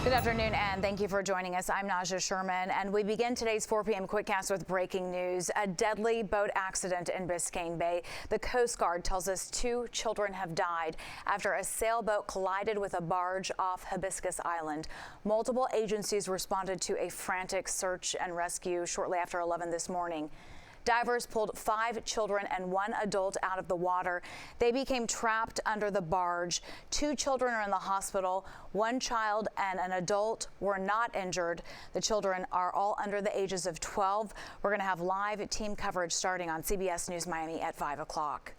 Good afternoon, and thank you for joining us. I'm Najahe Sherman, and we begin today's 4 p.m. Quickcast with breaking news. A deadly boat accident in Biscayne Bay. The Coast Guard tells us 2 children have died after a sailboat collided with a barge off Hibiscus Island. Multiple agencies responded to a frantic search and rescue shortly after 11 this morning. Divers pulled 5 children and 1 adult out of the water. They became trapped under the barge. 2 children are in the hospital. 1 child and an adult were not injured. The children are all under the ages of 12. We're going to have live team coverage starting on CBS News Miami at 5 o'clock.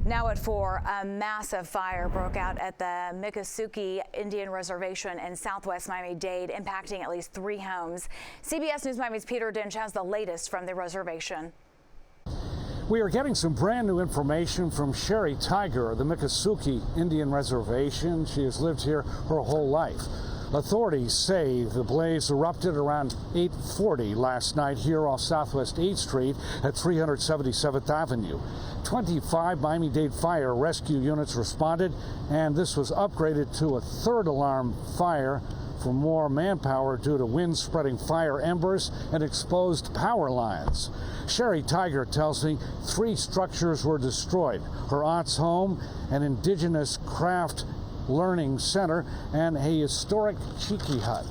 Now at 4, a massive fire broke out at the Miccosukee Indian Reservation in Southwest Miami-Dade, impacting at least 3 homes. CBS News Miami's Peter Dinch has the latest from the reservation. We are getting some brand new information from Sherry Tiger of the Miccosukee Indian Reservation. She has lived here her whole life. Authorities say the blaze erupted around 8:40 last night here off Southwest 8th Street at 377th Avenue. 25 Miami-Dade fire rescue units responded, and this was upgraded to a 3rd alarm fire for more manpower due to winds spreading fire embers and exposed power lines. Sherry Tiger tells me 3 structures were destroyed: her aunt's home, an indigenous craft learning center, and a historic cheeky hut.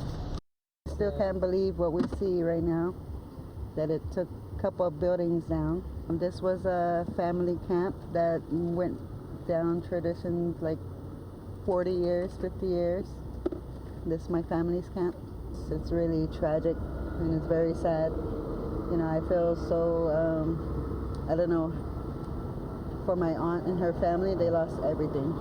Still can't believe what we see right now, that it took a couple of buildings down. This was a family camp that went down traditions like 40 years, 50 years. This is my family's camp. It's really tragic and it's very sad. You know, I feel so, I don't know, for my aunt and her family, they lost everything.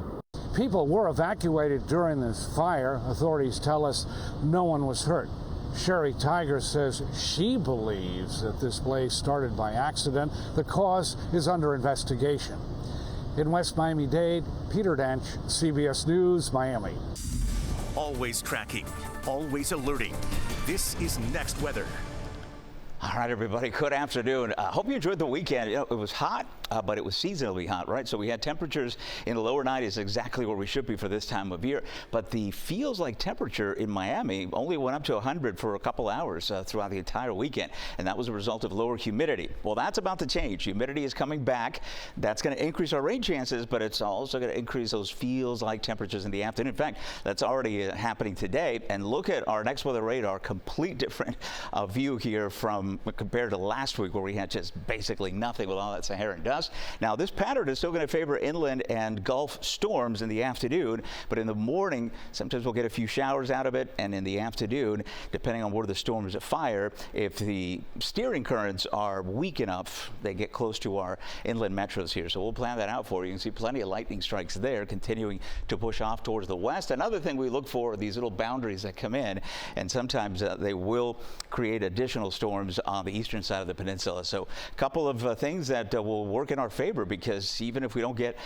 People were evacuated during this fire. Authorities tell us no one was hurt. Sherry Tiger says she believes that this blaze started by accident. The cause is under investigation. In West Miami-Dade, Peter Dinch, CBS News, Miami. Always tracking, always alerting. This is Next Weather. All right, everybody, good afternoon. Hope you enjoyed the weekend. You know, it was hot, but it was seasonally hot, right? So we had temperatures in the lower 90s, exactly where we should be for this time of year. But the feels like temperature in Miami only went up to 100 for a couple hours throughout the entire weekend. And that was a result of lower humidity. Well, that's about to change. Humidity is coming back. That's going to increase our rain chances, but it's also going to increase those feels like temperatures in the afternoon. In fact, that's already happening today. And look at our next weather radar, complete different view here from compared to last week, where we had just basically nothing with all that Saharan dust. Now, this pattern is still going to favor inland and Gulf storms in the afternoon, but in the morning, sometimes we'll get a few showers out of it, and in the afternoon, depending on where the storms fire, if the steering currents are weak enough, they get close to our inland metros here. So we'll plan that out for you. You can see plenty of lightning strikes there, continuing to push off towards the west. Another thing we look for are these little boundaries that come in, and sometimes they will create additional storms on the eastern side of the peninsula. So a couple of things that will work in our favor, because even if we don't get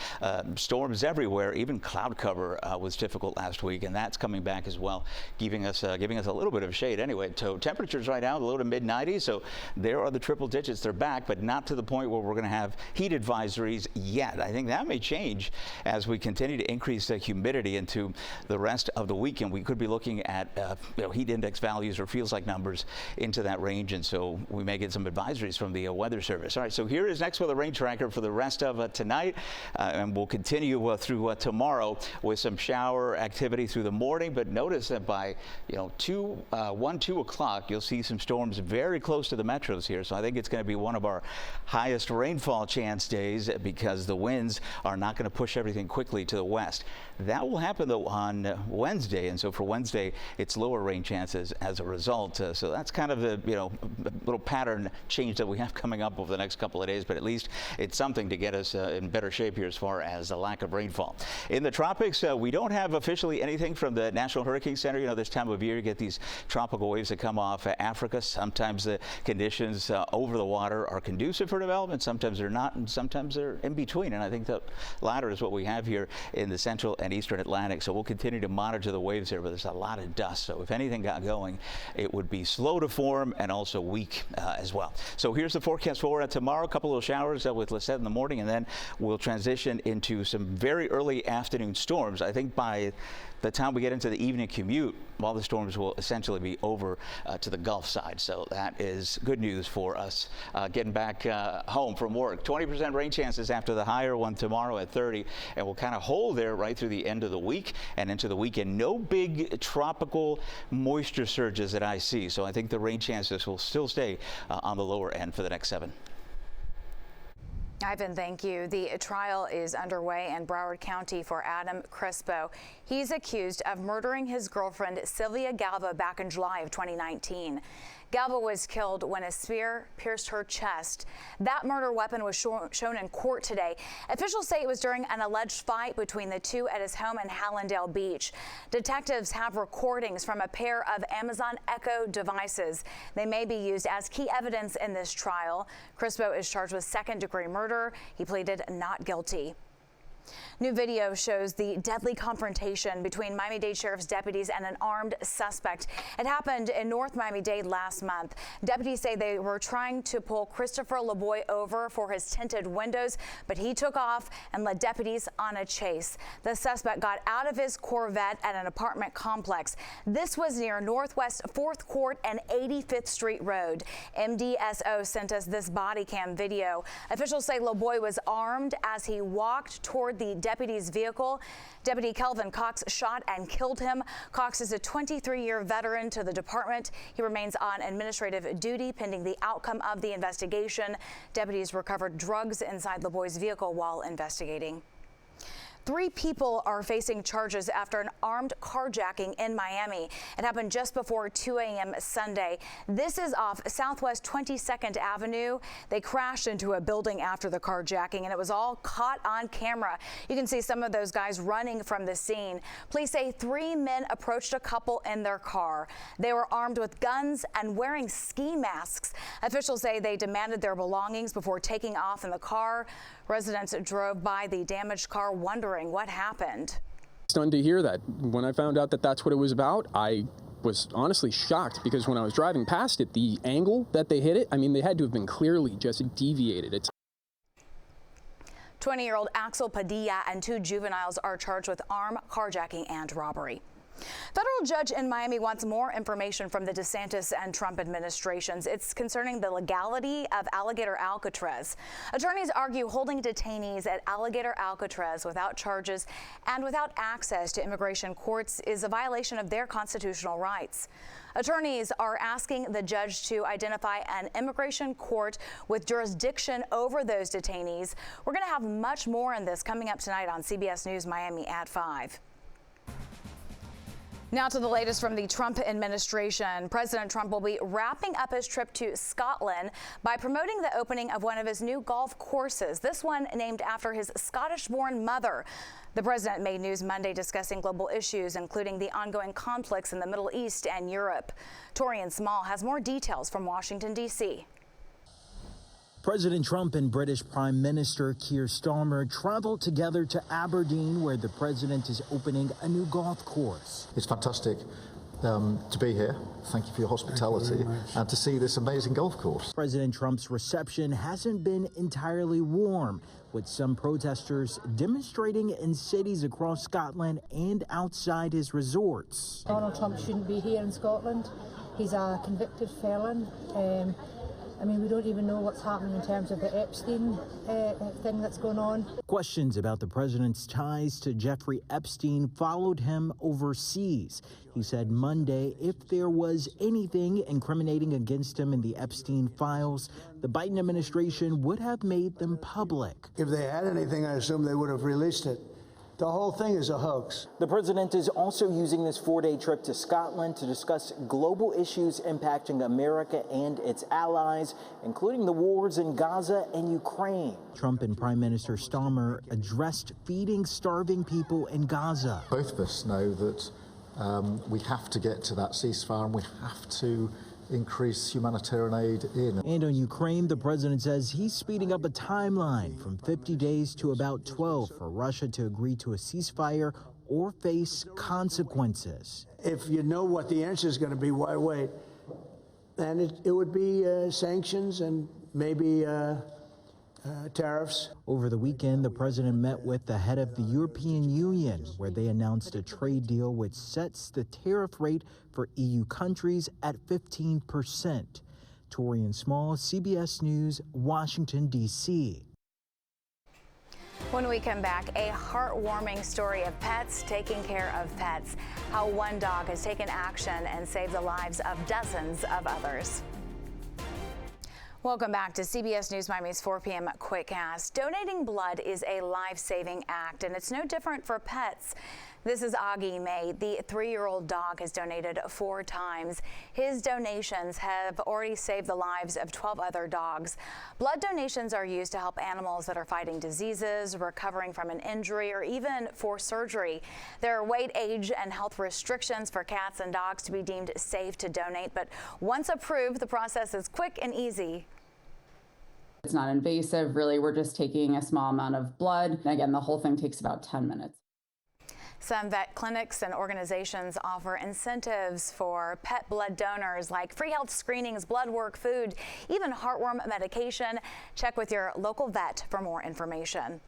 storms everywhere, even cloud cover was difficult last week, and that's coming back as well, giving us a little bit of shade anyway. So temperatures right now, the low to mid 90s. So there are the triple digits. They're back, but not to the point where we're going to have heat advisories yet. I think that may change as we continue to increase the humidity into the rest of the weekend. We could be looking at heat index values or feels like numbers into that range, and so we may get some advisories from the Weather Service. All right, so here is next weather rain tracker for the rest of tonight, and we'll continue through tomorrow with some shower activity through the morning. But notice that by 2 o'clock, you'll see some storms very close to the metros here. So I think it's going to be one of our highest rainfall chance days, because the winds are not going to push everything quickly to the west. That will happen though on Wednesday, and so for Wednesday, it's lower rain chances as a result. So that's kind of the little pattern change that we have coming up over the next couple of days, but at least it's something to get us in better shape here as far as the lack of rainfall. In the tropics, we don't have officially anything from the National Hurricane Center. You know, this time of year, you get these tropical waves that come off Africa. Sometimes the conditions over the water are conducive for development, sometimes they're not, and sometimes they're in between. And I think the latter is what we have here in the central and eastern Atlantic. So we'll continue to monitor the waves here, but there's a lot of dust. So if anything got going, it would be slow to form and also weak as well. So here's the forecast for tomorrow. A couple of showers with Lisette in the morning, and then we'll transition into some very early afternoon storms. I think by the time we get into the evening commute, all the storms will essentially be over to the Gulf side. So that is good news for us getting back home from work. 20% rain chances after the higher one tomorrow at 30, and we'll kind of hold there right through the end of the week and into the weekend. No big tropical moisture surges that I see, so I think the rain chances will still stay on the lower end for the next 7. Ivan, thank you. The trial is underway in Broward County for Adam Crispo. He's accused of murdering his girlfriend, Sylvia Galva, back in July of 2019. Galva was killed when a spear pierced her chest. That murder weapon was shown in court today. Officials say it was during an alleged fight between the two at his home in Hallandale Beach. Detectives have recordings from a pair of Amazon Echo devices. They may be used as key evidence in this trial. Crispo is charged with second-degree murder. He pleaded not guilty. New video shows the deadly confrontation between Miami-Dade Sheriff's deputies and an armed suspect. It happened in North Miami-Dade last month. Deputies say they were trying to pull Christopher LeBoy over for his tinted windows, but he took off and led deputies on a chase. The suspect got out of his Corvette at an apartment complex. This was near Northwest 4th Court and 85th Street Road. MDSO sent us this body cam video. Officials say LeBoy was armed as he walked toward the deputy's vehicle. Deputy Kelvin Cox shot and killed him. Cox is a 23-year veteran to the department. He remains on administrative duty pending the outcome of the investigation. Deputies recovered drugs inside LeBoy's vehicle while investigating. 3 people are facing charges after an armed carjacking in Miami. It happened just before 2 a.m. Sunday. This is off Southwest 22nd Avenue. They crashed into a building after the carjacking, and it was all caught on camera. You can see some of those guys running from the scene. Police say 3 men approached a couple in their car. They were armed with guns and wearing ski masks. Officials say they demanded their belongings before taking off in the car. Residents drove by the damaged car wondering what happened. Stunned to hear that. When I found out that that's what it was about, I was honestly shocked, because when I was driving past it, the angle that they hit it, I mean, they had to have been clearly just deviated. It's 20-year-old Axel Padilla and 2 juveniles are charged with armed carjacking and robbery. Federal judge in Miami wants more information from the DeSantis and Trump administrations. It's concerning the legality of Alligator Alcatraz. Attorneys argue holding detainees at Alligator Alcatraz without charges and without access to immigration courts is a violation of their constitutional rights. Attorneys are asking the judge to identify an immigration court with jurisdiction over those detainees. We're going to have much more on this coming up tonight on CBS News Miami at 5. Now to the latest from the Trump administration. President Trump will be wrapping up his trip to Scotland by promoting the opening of one of his new golf courses, this one named after his Scottish-born mother. The president made news Monday discussing global issues, including the ongoing conflicts in the Middle East and Europe. Torian Small has more details from Washington, D.C. President Trump and British Prime Minister Keir Starmer traveled together to Aberdeen, where the president is opening a new golf course. It's fantastic to be here. Thank you for your hospitality and to see this amazing golf course. President Trump's reception hasn't been entirely warm, with some protesters demonstrating in cities across Scotland and outside his resorts. Donald Trump shouldn't be here in Scotland. He's a convicted felon. I mean, we don't even know what's happening in terms of the Epstein thing that's going on. Questions about the president's ties to Jeffrey Epstein followed him overseas. He said Monday if there was anything incriminating against him in the Epstein files, the Biden administration would have made them public. If they had anything, I assume they would have released it. The whole thing is a hoax. The president is also using this 4-day trip to Scotland to discuss global issues impacting America and its allies, including the wars in Gaza and Ukraine. Trump and Prime Minister Starmer addressed feeding starving people in Gaza. Both of us know that we have to get to that ceasefire, and we have to increase humanitarian aid in. And on Ukraine, the president says he's speeding up a timeline from 50 days to about 12 for Russia to agree to a ceasefire or face consequences. If you know what the answer is going to be, why wait? And it would be sanctions and maybe tariffs. Over the weekend, the president met with the head of the European Union, where they announced a trade deal which sets the tariff rate for EU countries at 15%. Torian Small, CBS News, Washington, D.C. When we come back, a heartwarming story of pets taking care of pets. How one dog has taken action and saved the lives of dozens of others. Welcome back to CBS News Miami's 4 p.m. Quickcast. Donating blood is a life-saving act, and it's no different for pets. This is Augie May. The 3-year-old dog has donated 4 times. His donations have already saved the lives of 12 other dogs. Blood donations are used to help animals that are fighting diseases, recovering from an injury, or even for surgery. There are weight, age, and health restrictions for cats and dogs to be deemed safe to donate, but once approved, the process is quick and easy. It's not invasive, really. We're just taking a small amount of blood. And again, the whole thing takes about 10 minutes. Some vet clinics and organizations offer incentives for pet blood donors, like free health screenings, blood work, food, even heartworm medication. Check with your local vet for more information.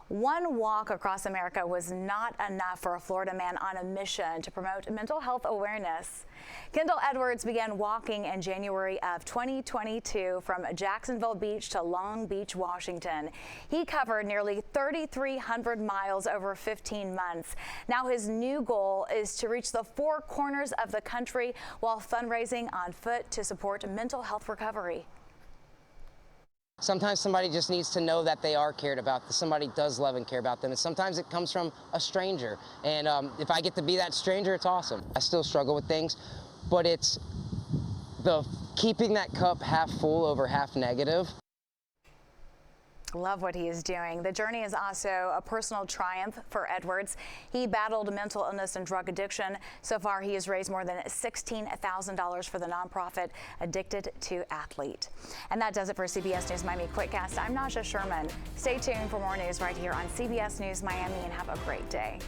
One walk across America was not enough for a Florida man on a mission to promote mental health awareness. Kendall Edwards began walking in January of 2022 from Jacksonville Beach to Long Beach, Washington. He covered nearly 3,300 miles over 15 months. Now his new goal is to reach the 4 corners of the country while fundraising on foot to support mental health recovery. Sometimes somebody just needs to know that they are cared about, that somebody does love and care about them, and sometimes it comes from a stranger. And if I get to be that stranger, it's awesome. I still struggle with things, but it's the keeping that cup half full over half negative. Love what he is doing. The journey is also a personal triumph for Edwards. He battled mental illness and drug addiction. So far, he has raised more than $16,000 for the nonprofit Addicted to Athlete. And that does it for CBS News Miami Quickcast. I'm Najahe Sherman. Stay tuned for more news right here on CBS News Miami, and have a great day.